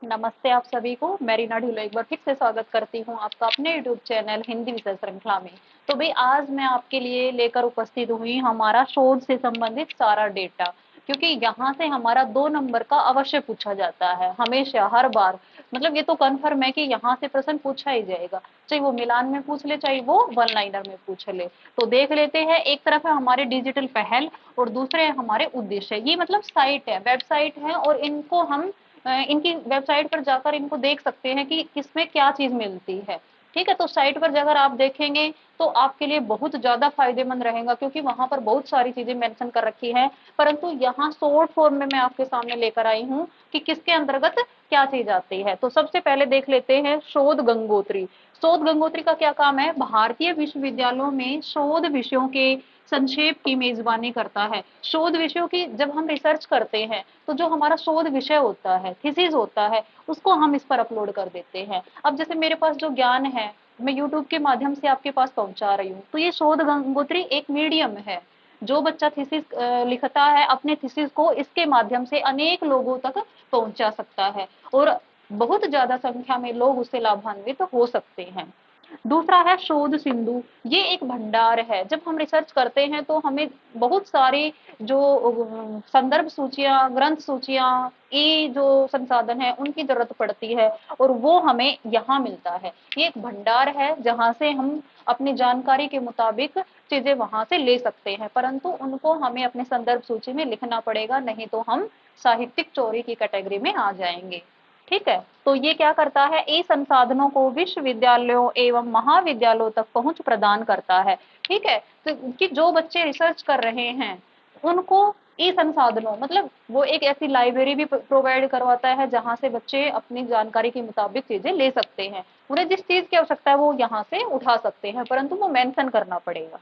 नमस्ते आप सभी को। मैं रीना ढिल्लो एक बार फिर से स्वागत करती हूँ आपका अपने यूट्यूब चैनल हिंदी विषय श्रृंखला में। तो भाई आज मैं आपके लिए लेकर उपस्थित हुई हमारा शोध से संबंधित सारा डेटा, क्योंकि यहाँ से हमारा 2 नंबर का अवश्य पूछा जाता है हमेशा हर बार। मतलब ये तो कन्फर्म है कि यहाँ से प्रश्न पूछा ही जाएगा, चाहे वो मिलान में पूछ ले चाहे वो वन लाइनर में पूछ ले। तो देख लेते हैं, एक तरफ है हमारे डिजिटल पहल और दूसरे है हमारे उद्देश्य। ये मतलब साइट है, वेबसाइट है, और इनको हम इनकी वेबसाइट पर जाकर इनको देख सकते हैं कि किसमें क्या चीज मिलती है। ठीक है, तो साइट पर जाकर आप देखेंगे तो आपके लिए बहुत ज्यादा फायदेमंद रहेगा, क्योंकि वहां पर बहुत सारी चीजें मेंशन कर रखी है। परंतु यहाँ शॉर्ट फॉर्म में मैं आपके सामने लेकर आई हूँ कि किसके अंतर्गत क्या चीज आती है। तो सबसे पहले देख लेते हैं शोध गंगोत्री। शोध गंगोत्री का क्या काम है? भारतीय विश्वविद्यालयों में शोध विषयों के संक्षेप की मेजबानी करता है। शोध विषयों की जब हम रिसर्च करते हैं तो जो हमारा शोध विषय होता है, थीसिस होता है, उसको हम इस पर अपलोड कर देते हैं। अब जैसे मेरे पास जो ज्ञान है मैं यूट्यूब के माध्यम से आपके पास पहुंचा रही हूँ, तो ये शोध गंगोत्री एक मीडियम है। जो बच्चा थीसिस लिखता है अपने थीसिस को इसके माध्यम से अनेक लोगों तक पहुंचा सकता है, और बहुत ज्यादा संख्या में लोग उससे लाभान्वित हो सकते हैं। दूसरा है शोध सिंधु। ये एक भंडार है। जब हम रिसर्च करते हैं तो हमें बहुत सारी जो संदर्भ सूचियां, ग्रंथ सूचियां, ये जो संसाधन है उनकी जरूरत पड़ती है, और वो हमें यहाँ मिलता है। ये एक भंडार है जहाँ से हम अपनी जानकारी के मुताबिक चीजें वहां से ले सकते हैं, परंतु उनको हमें अपने संदर्भ सूची में लिखना पड़ेगा, नहीं तो हम साहित्यिक चोरी की कैटेगरी में आ जाएंगे। ठीक है, तो ये क्या करता है, ई संसाधनों को विश्वविद्यालयों एवं महाविद्यालयों तक पहुंच प्रदान करता है। ठीक है, तो कि जो बच्चे रिसर्च कर रहे हैं उनको ई संसाधनों मतलब वो एक ऐसी लाइब्रेरी भी प्रोवाइड करवाता है जहां से बच्चे अपनी जानकारी के मुताबिक चीजें ले सकते हैं। उन्हें जिस चीज की आवश्यकता है वो यहाँ से उठा सकते हैं, परंतु वो मेंशन करना पड़ेगा।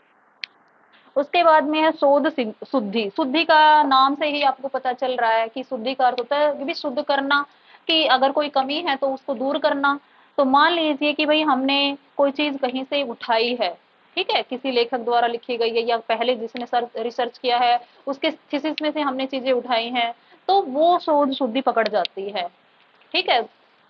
उसके बाद में है शोध शुद्धि। शुद्धि का नाम से ही आपको पता चल रहा है कि शुद्धि का अर्थ होता है कि भी शुद्ध करना, कि अगर कोई कमी है तो उसको दूर करना। तो मान लीजिए कि भाई हमने कोई चीज कहीं से उठाई है, ठीक है, किसी लेखक द्वारा लिखी गई है या पहले जिसने रिसर्च किया है उसके थीसिस में से हमने चीजें उठाई हैं, तो वो शोध शुद्धि पकड़ जाती है। ठीक है,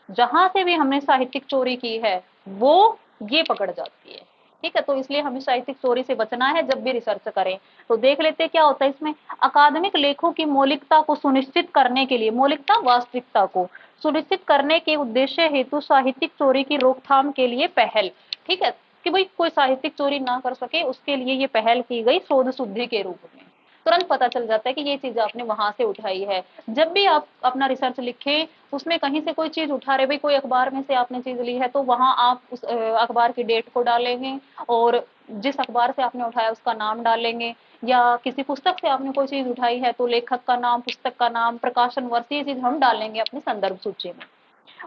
जहां से भी हमने साहित्यिक चोरी की है वो ये पकड़ जाती है। ठीक है, तो इसलिए हमें साहित्यिक चोरी से बचना है जब भी रिसर्च करें। तो देख लेते हैं क्या होता है इसमें। अकादमिक लेखों की मौलिकता को सुनिश्चित करने के लिए, मौलिकता वास्तविकता को सुनिश्चित करने के उद्देश्य हेतु साहित्यिक चोरी की रोकथाम के लिए पहल। ठीक है, कि भाई कोई साहित्यिक चोरी ना कर सके उसके लिए ये पहल की गई शोध शुद्धि के रूप में। तुरंत पता चल जाता है कि ये चीज आपने वहां से उठाई है। जब भी आप अपना रिसर्च लिखें उसमें कहीं से कोई चीज उठा रहे, भाई कोई अखबार में से आपने चीज ली है तो वहां आप उस अखबार की डेट को डालेंगे, और जिस अखबार से आपने उठाया उसका नाम डालेंगे, या किसी पुस्तक से आपने कोई चीज उठाई है तो लेखक का नाम, पुस्तक का नाम, प्रकाशन वर्ष, ये चीज हम डालेंगे अपनी संदर्भ सूची में।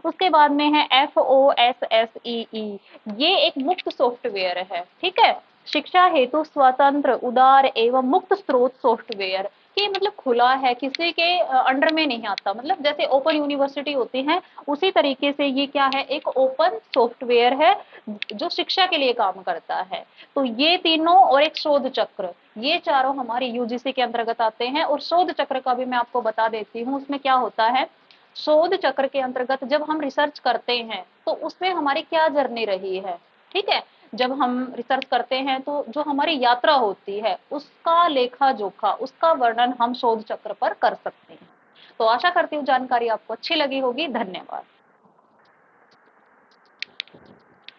उसके बाद में है FOSSEE। ये एक मुक्त सॉफ्टवेयर है। ठीक है, शिक्षा हेतु स्वतंत्र, उदार एवं मुक्त स्रोत सॉफ्टवेयर। कि मतलब खुला है, किसी के अंडर में नहीं आता, मतलब जैसे ओपन यूनिवर्सिटी होती है उसी तरीके से ये क्या है, एक ओपन सॉफ्टवेयर है जो शिक्षा के लिए काम करता है। तो ये तीनों और एक शोध चक्र, ये चारों हमारे यूजीसी के अंतर्गत आते हैं। और शोध चक्र का भी मैं आपको बता देती हूँ उसमें क्या होता है। शोध चक्र के अंतर्गत जब हम रिसर्च करते हैं तो उसमें हमारी क्या जर्नी रही है। ठीक है, जब हम रिसर्च करते हैं तो जो हमारी यात्रा होती है उसका लेखा जोखा, उसका वर्णन हम शोध चक्र पर कर सकते हैं। तो आशा करती हूँ जानकारी आपको अच्छी लगी होगी। धन्यवाद।